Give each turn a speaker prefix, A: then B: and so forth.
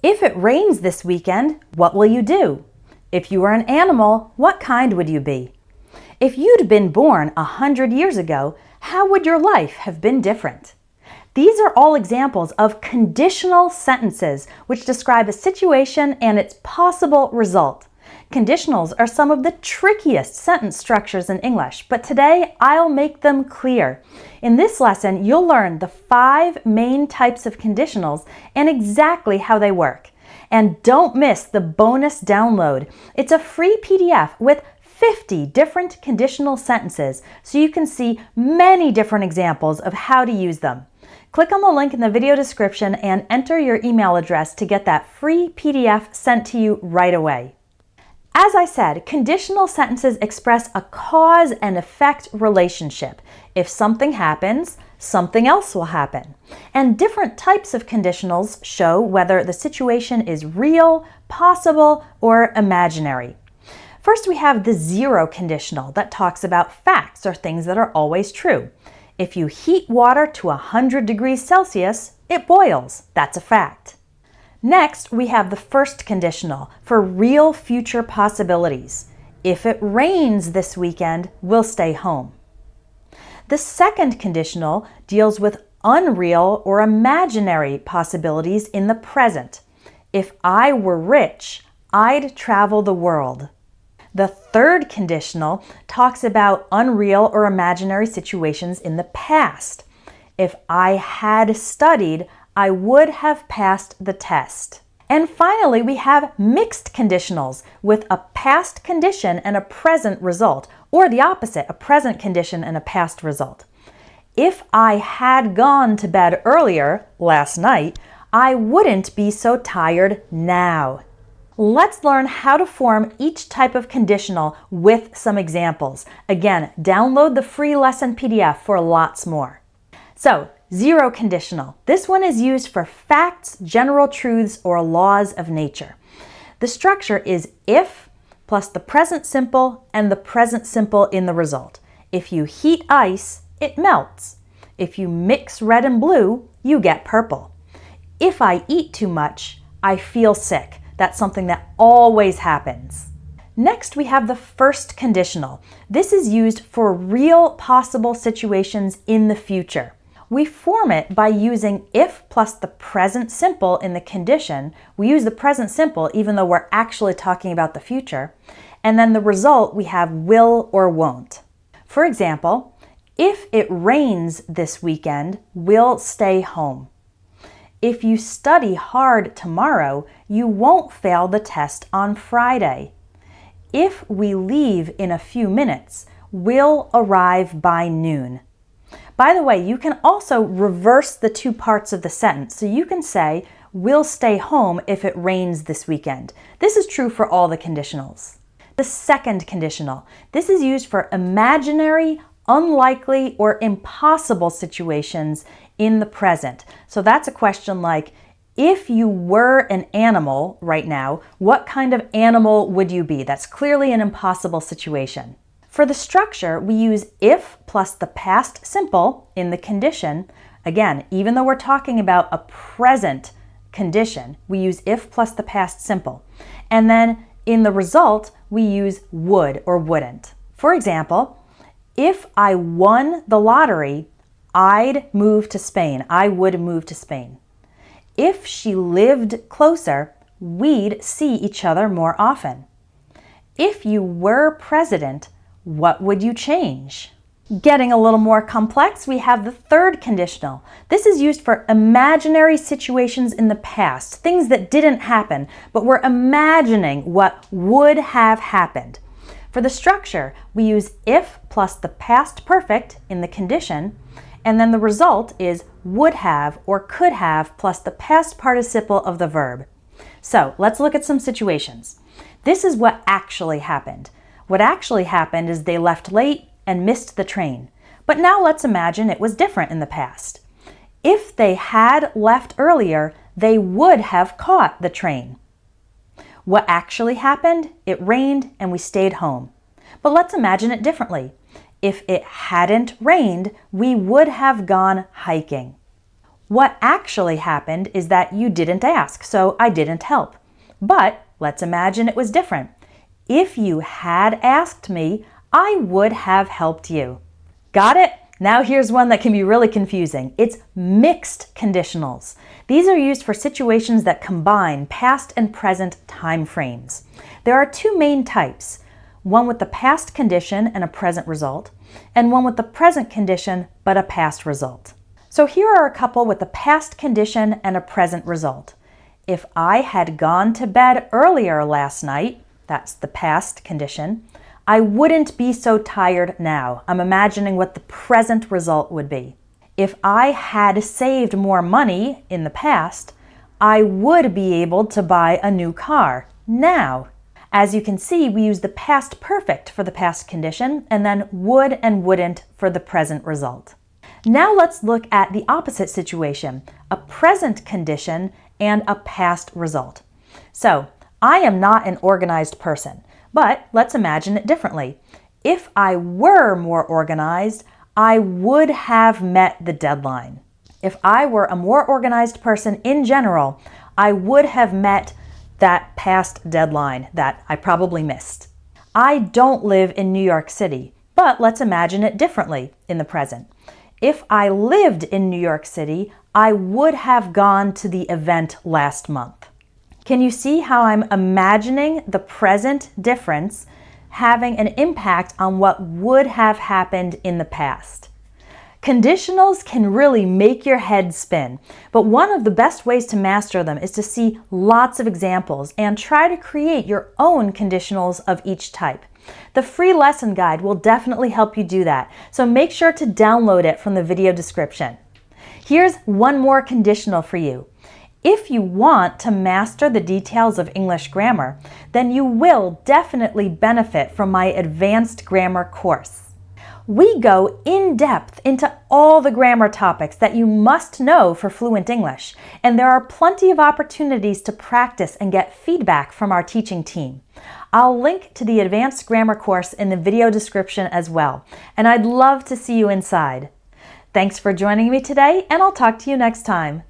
A: If it rains this weekend, what will you do? If you were an animal, what kind would you be? If you'd been born 100 years ago, how would your life have been different? These are all examples of conditional sentences which describe a situation and its possible result. Conditionals are some of the trickiest sentence structures in English, but today I'll make them clear. In this lesson, you'll learn the 5 main types of conditionals and exactly how they work. And don't miss the bonus download. It's a free PDF with 50 different conditional sentences, so you can see many different examples of how to use them. Click on the link in the video description and enter your email address to get that free PDF sent to you right away. As I said, conditional sentences express a cause and effect relationship. If something happens, something else will happen. And different types of conditionals show whether the situation is real, possible, or imaginary. First, we have the zero conditional that talks about facts or things that are always true. If you heat water to 100 degrees Celsius, it boils. That's a fact. Next, we have the first conditional for real future possibilities. If it rains this weekend, we'll stay home. The second conditional deals with unreal or imaginary possibilities in the present. If I were rich, I'd travel the world. The third conditional talks about unreal or imaginary situations in the past. If I had studied, I would have passed the test. And finally, we have mixed conditionals with a past condition and a present result, or the opposite, a present condition and a past result. If I had gone to bed earlier last night, I wouldn't be so tired now. Let's learn how to form each type of conditional with some examples. Again, download the free lesson PDF for lots more. So, zero conditional. This one is used for facts, general truths, or laws of nature. The structure is if plus the present simple and the present simple in the result. If you heat ice, it melts. If you mix red and blue, you get purple. If I eat too much, I feel sick. That's something that always happens. Next, we have the first conditional. This is used for real possible situations in the future. We form it by using if plus the present simple in the condition. We use the present simple even though we're actually talking about the future. And then the result, we have will or won't. For example, if it rains this weekend, we'll stay home. If you study hard tomorrow, you won't fail the test on Friday. If we leave in a few minutes, we'll arrive by noon. By the way, you can also reverse the 2 parts of the sentence. So you can say, we'll stay home if it rains this weekend. This is true for all the conditionals. The second conditional. This is used for imaginary, unlikely, or impossible situations in the present. So that's a question like, if you were an animal right now, what kind of animal would you be? That's clearly an impossible situation. For the structure, we use if plus the past simple in the condition. Again, even though we're talking about a present condition, we use if plus the past simple. And then in the result, we use would or wouldn't. For example, if I won the lottery, I'd move to Spain. I would move to Spain. If she lived closer, we'd see each other more often. If you were president, what would you change? Getting a little more complex, we have the third conditional. This is used for imaginary situations in the past, things that didn't happen, but we're imagining what would have happened. For the structure, we use if plus the past perfect in the condition, and then the result is would have or could have plus the past participle of the verb. So let's look at some situations. This is what actually happened. What actually happened is they left late and missed the train. But now let's imagine it was different in the past. If they had left earlier, they would have caught the train. What actually happened? It rained and we stayed home. But let's imagine it differently. If it hadn't rained, we would have gone hiking. What actually happened is that you didn't ask, so I didn't help. But let's imagine it was different. If you had asked me, I would have helped you. Got it? Now here's one that can be really confusing. It's mixed conditionals. These are used for situations that combine past and present time frames. There are two main types, one with the past condition and a present result, and one with the present condition but a past result. So here are a couple with the past condition and a present result. If I had gone to bed earlier last night, that's the past condition, I wouldn't be so tired now. I'm imagining what the present result would be. If I had saved more money in the past, I would be able to buy a new car now. As you can see, we use the past perfect for the past condition and then would and wouldn't for the present result. Now let's look at the opposite situation, a present condition and a past result. So, I am not an organized person. But let's imagine it differently. If I were more organized, I would have met the deadline. If I were a more organized person in general, I would have met that past deadline that I probably missed. I don't live in New York City, but let's imagine it differently in the present. If I lived in New York City, I would have gone to the event last month. Can you see how I'm imagining the present difference having an impact on what would have happened in the past? Conditionals can really make your head spin, but one of the best ways to master them is to see lots of examples and try to create your own conditionals of each type. The free lesson guide will definitely help you do that, so make sure to download it from the video description. Here's one more conditional for you. If you want to master the details of English grammar, then you will definitely benefit from my advanced grammar course. We go in depth into all the grammar topics that you must know for fluent English, and there are plenty of opportunities to practice and get feedback from our teaching team. I'll link to the advanced grammar course in the video description as well, and I'd love to see you inside. Thanks for joining me today, and I'll talk to you next time.